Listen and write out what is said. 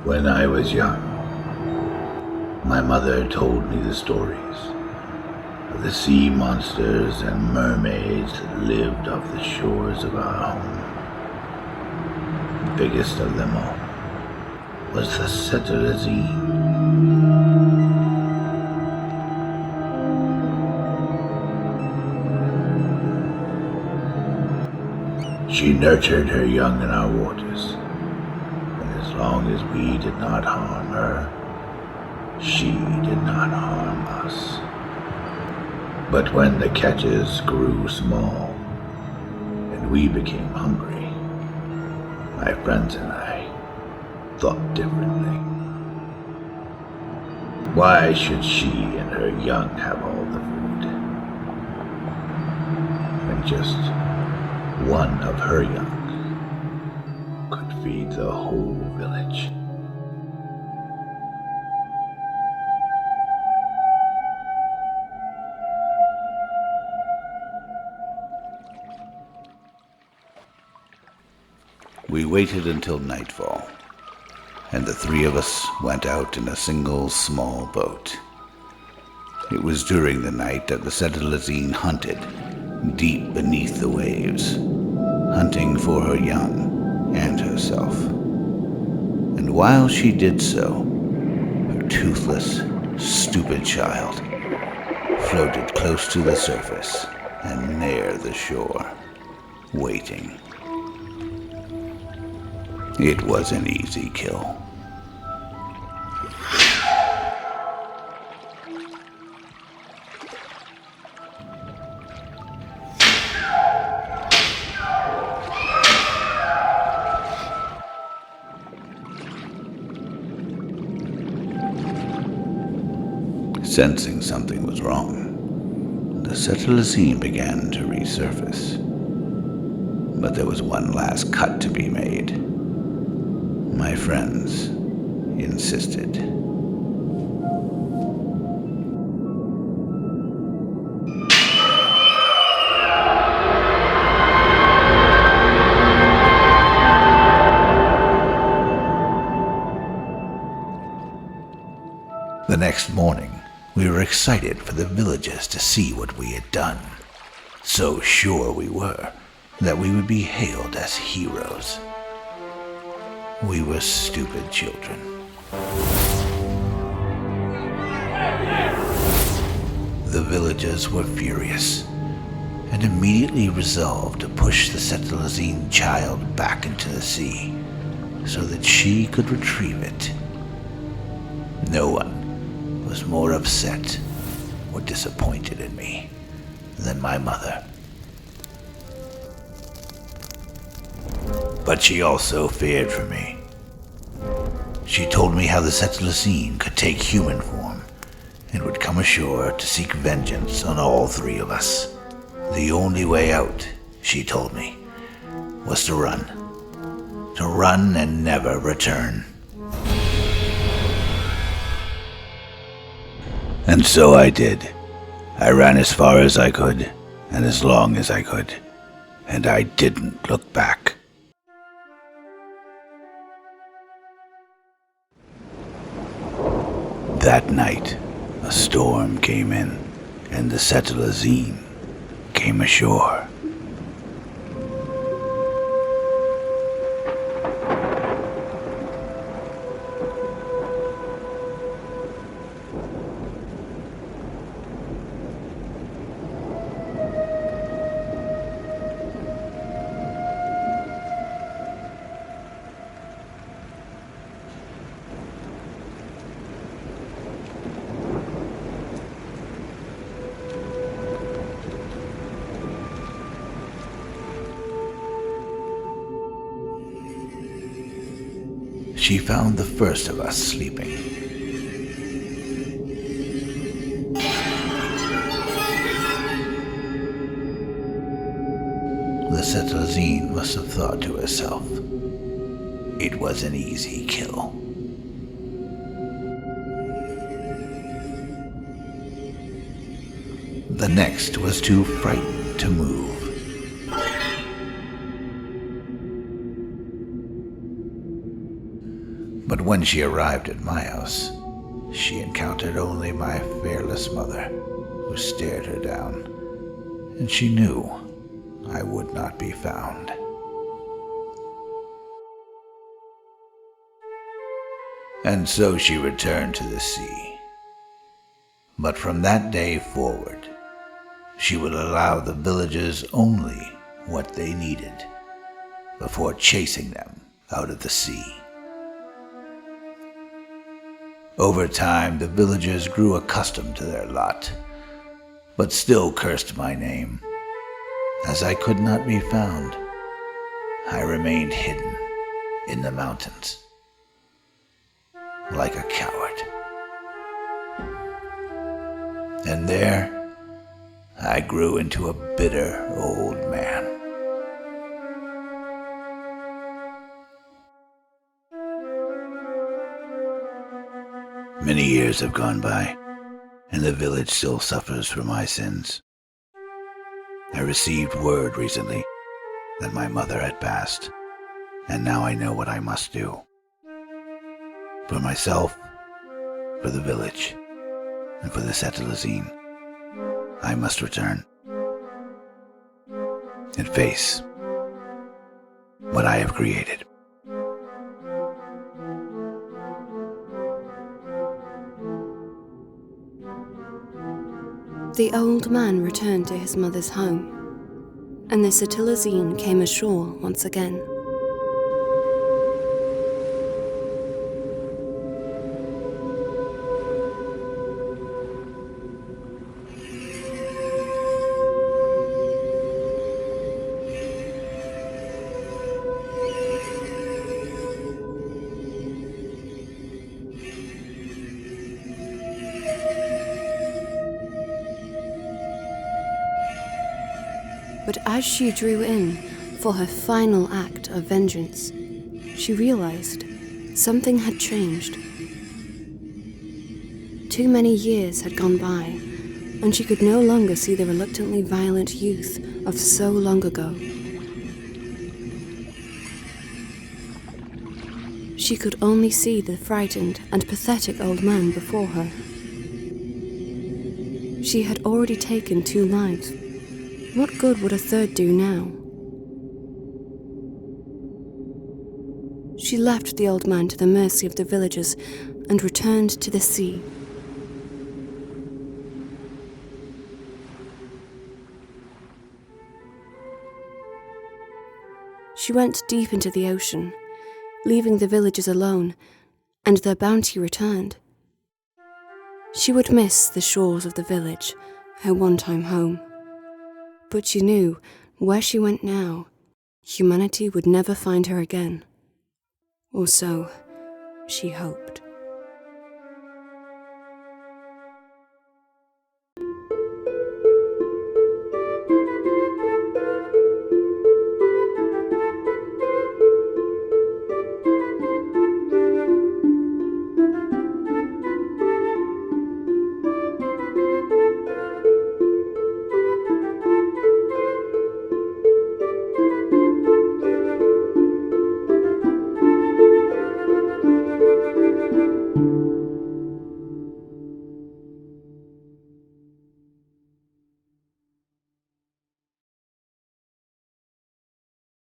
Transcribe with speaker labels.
Speaker 1: When I was young, my mother told me the stories of the sea monsters and mermaids that lived off the shores of our home. The biggest of them all was the Cetilusine. She nurtured her young in our waters, and as long as we did not harm her, she did not harm us. But when the catches grew small, and we became hungry, my friends and I thought differently. Why should she and her young have all the food, when just one of her young could feed the whole village? We waited until nightfall, and the three of us went out in a single small boat. It was during the night that the Cetilusine hunted deep beneath the waves, hunting for her young and herself. And while she did so, her toothless, stupid child floated close to the surface and near the shore, waiting. It was an easy kill. Sensing something was wrong, the Cetilusine began to resurface. But there was one last cut to be made. My friends insisted. The next morning, we were excited for the villagers to see what we had done. So sure we were that we would be hailed as heroes. We were stupid children. The villagers were furious and immediately resolved to push the Cetilusine child back into the sea so that she could retrieve it. No one was more upset or disappointed in me than my mother. But she also feared for me. She told me how the Cetilusine could take human form and would come ashore to seek vengeance on all three of us. The only way out, she told me, was to run. To run and never return. And so I did. I ran as far as I could, and as long as I could, and I didn't look back. That night, a storm came in, and the Cetilusine came ashore. She found the first of us sleeping. The Cetilusine must have thought to herself, it was an easy kill. The next was too frightened to move. But when she arrived at my house, she encountered only my fearless mother, who stared her down, and she knew I would not be found. And so she returned to the sea. But from that day forward, she would allow the villagers only what they needed before chasing them out of the sea. Over time, the villagers grew accustomed to their lot, but still cursed my name. As I could not be found, I remained hidden in the mountains, like a coward. And there, I grew into a bitter old man. Many years have gone by, and the village still suffers for my sins. I received word recently that my mother had passed, and now I know what I must do. For myself, for the village, and for the Cetilusine, I must return and face what I have created.
Speaker 2: The old man returned to his mother's home, and the Cetilusine came ashore once again. But as she drew in for her final act of vengeance, she realized something had changed. Too many years had gone by, and she could no longer see the reluctantly violent youth of so long ago. She could only see the frightened and pathetic old man before her. She had already taken 2 lives. What good would a third do now? She left the old man to the mercy of the villagers and returned to the sea. She went deep into the ocean, leaving the villagers alone, and their bounty returned. She would miss the shores of the village, her one-time home. But she knew, where she went now, humanity would never find her again. Or so she hoped.